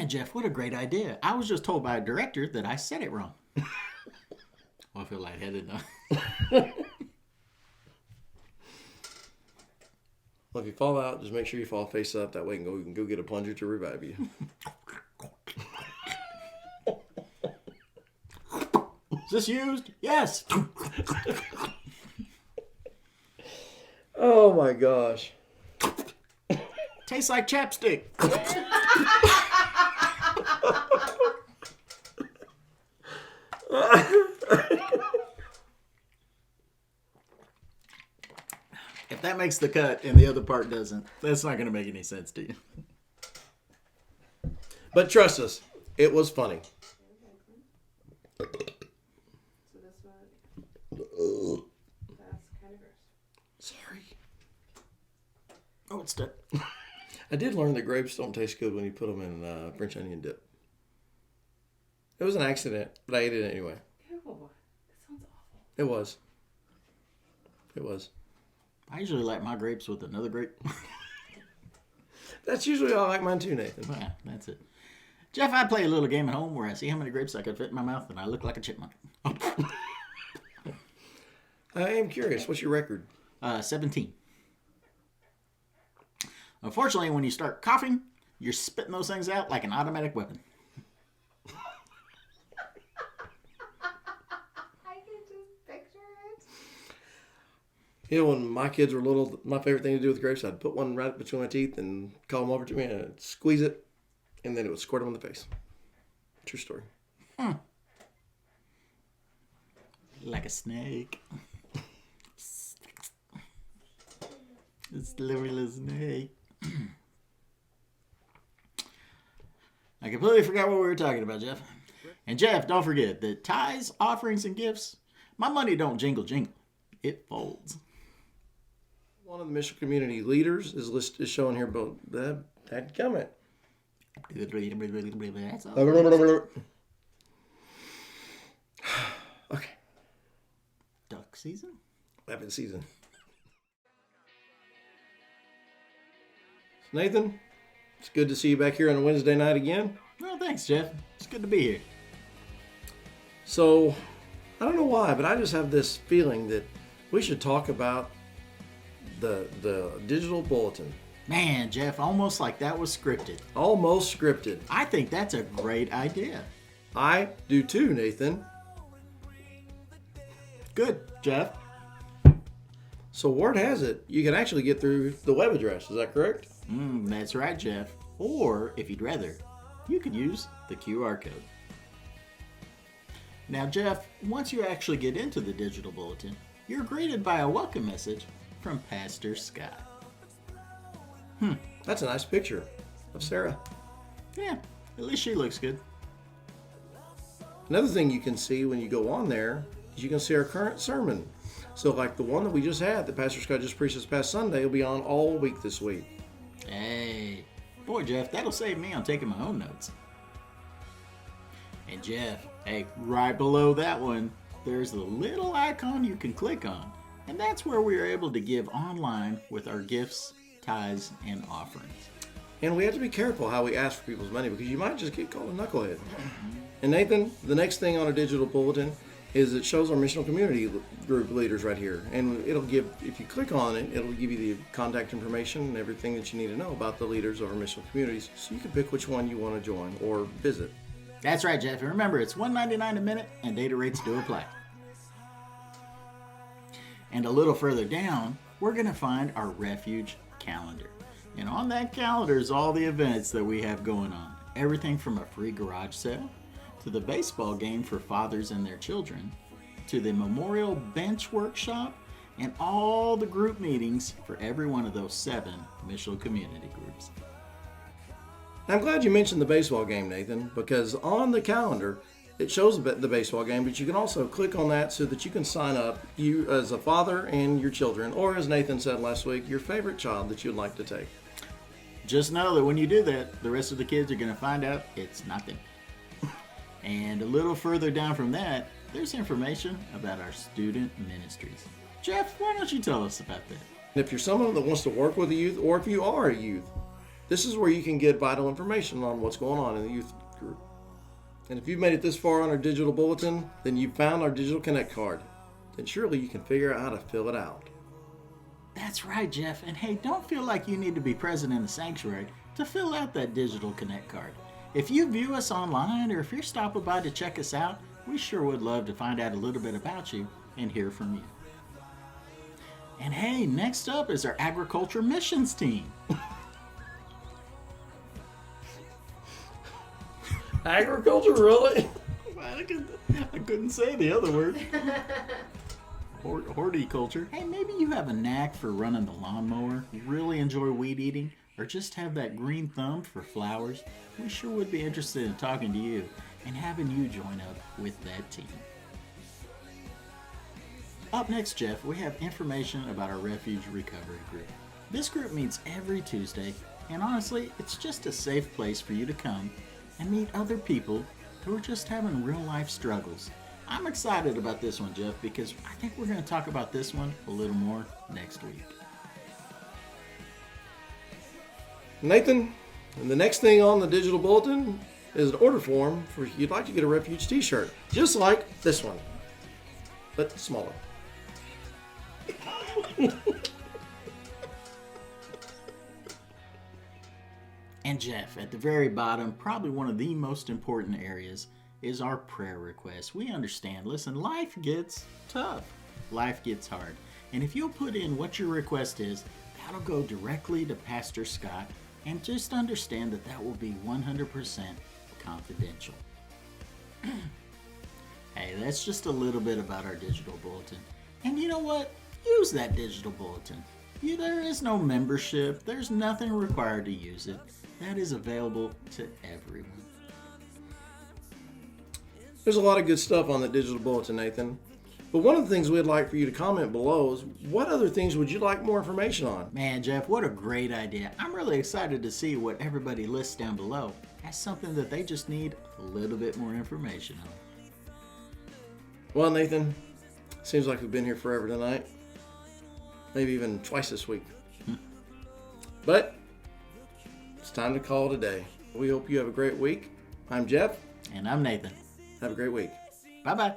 Man, Jeff, what a great idea. I was just told by a director that I said it wrong. Well, I feel lightheaded now. Well, if you fall out, just make sure you fall face up. That way you can go get a plunger to revive you. Is this used? Yes. Oh my gosh. Tastes like chapstick. If that makes the cut and the other part doesn't, that's not going to make any sense to you. But trust us, it was funny. So this one, that's kind of gross. Sorry. Oh, it's stuck. I did learn that grapes don't taste good when you put them in French onion dip. It was an accident, but I ate it anyway. Ew, that sounds awful. It was. It was. I usually like my grapes with another grape. That's usually how I like mine too, Nathan. Yeah, that's it. Jeff, I play a little game at home where I see how many grapes I could fit in my mouth and I look like a chipmunk. I am curious. What's your record? 17. Unfortunately, when you start coughing, you're spitting those things out like an automatic weapon. I can just picture it. You know, when my kids were little, my favorite thing to do with grapes, I'd put one right between my teeth and call them over to me and I'd squeeze it, and then it would squirt them in the face. True story. Like a snake. It's literally a snake. I completely forgot what we were talking about, Jeff. And Jeff, don't forget that tithes, offerings, and gifts, my money don't jingle jingle. It folds. One of the mission community leaders is showing here, but that comment. That's all. Okay. Duck season? Weapon season. Nathan, it's good to see you back here on a Wednesday night again. Well, thanks, Jeff. It's good to be here. So, I don't know why, but I just have this feeling that we should talk about the digital bulletin. Man, Jeff, almost like that was scripted. Almost scripted. I think that's a great idea. I do too, Nathan. Good, Jeff. So word has it, you can actually get through the web address. Is that correct? That's right, Jeff. Or, if you'd rather, you could use the QR code. Now, Jeff, once you actually get into the digital bulletin, you're greeted by a welcome message from Pastor Scott. That's a nice picture of Sarah. Yeah, at least she looks good. Another thing you can see when you go on there is you can see our current sermon. So like the one that we just had, that Pastor Scott just preached this past Sunday, will be on all week this week. Hey, boy, Jeff, that'll save me on taking my own notes. And Jeff, hey, right below that one, there's the little icon you can click on. And that's where we are able to give online with our gifts, tithes, and offerings. And we have to be careful how we ask for people's money because you might just get called a knucklehead. And Nathan, the next thing on our digital bulletin is it shows our missional community group leaders right here. And it'll give, if you click on it, it'll give you the contact information and everything that you need to know about the leaders of our missional communities. So you can pick which one you want to join or visit. That's right, Jeff. And remember, it's $1.99 a minute and data rates do apply. And a little further down, we're going to find our Refuge calendar. And on that calendar is all the events that we have going on. Everything from a free garage sale, to the baseball game for fathers and their children, to the memorial bench workshop, and all the group meetings for every one of those 7 missional community groups. I'm glad you mentioned the baseball game, Nathan, because on the calendar, it shows the baseball game, but you can also click on that so that you can sign up, you as a father and your children, or as Nathan said last week, your favorite child that you'd like to take. Just know that when you do that, the rest of the kids are going to find out it's nothing. And a little further down from that, there's information about our student ministries. Jeff, why don't you tell us about that? And if you're someone that wants to work with the youth, or if you are a youth, This is where you can get vital information on what's going on in the youth group. And if you've made it this far on our digital bulletin, then you've found our digital connect card. Then surely you can figure out how to fill it out. That's right, Jeff. And hey, don't feel like you need to be present in the sanctuary to fill out that digital connect card. If you view us online or if you're stopping by to check us out, we sure would love to find out a little bit about you and hear from you. And hey, next up is our agriculture missions team. Agriculture, really? I couldn't say the other word. Horticulture. Hey, maybe you have a knack for running the lawnmower, really enjoy weed eating, or just have that green thumb for flowers. We sure would be interested in talking to you and having you join up with that team. Up next, Jeff, we have information about our Refuge Recovery Group. This group meets every Tuesday, and honestly, it's just a safe place for you to come and meet other people who are just having real life struggles. I'm excited about this one, Jeff, because I think we're going to talk about this one a little more next week. Nathan, and the next thing on the digital bulletin is an order form for if you'd like to get a Refuge t-shirt, just like this one, but smaller. And Jeff, at the very bottom, probably one of the most important areas is our prayer request. We understand, listen, life gets tough. Life gets hard. And if you'll put in what your request is, that'll go directly to Pastor Scott. And just understand that that will be 100% confidential. Hey, that's just a little bit about our digital bulletin. And you know what? Use that digital bulletin. There is no membership. There's nothing required to use it. That is available to everyone. There's a lot of good stuff on the digital bulletin, Nathan. But one of the things we'd like for you to comment below is what other things would you like more information on? Man, Jeff, what a great idea. I'm really excited to see what everybody lists down below as something that they just need a little bit more information on. Well, Nathan, seems like we've been here forever tonight. Maybe even twice this week. But it's time to call it a day. We hope you have a great week. I'm Jeff. And I'm Nathan. Have a great week. Bye-bye.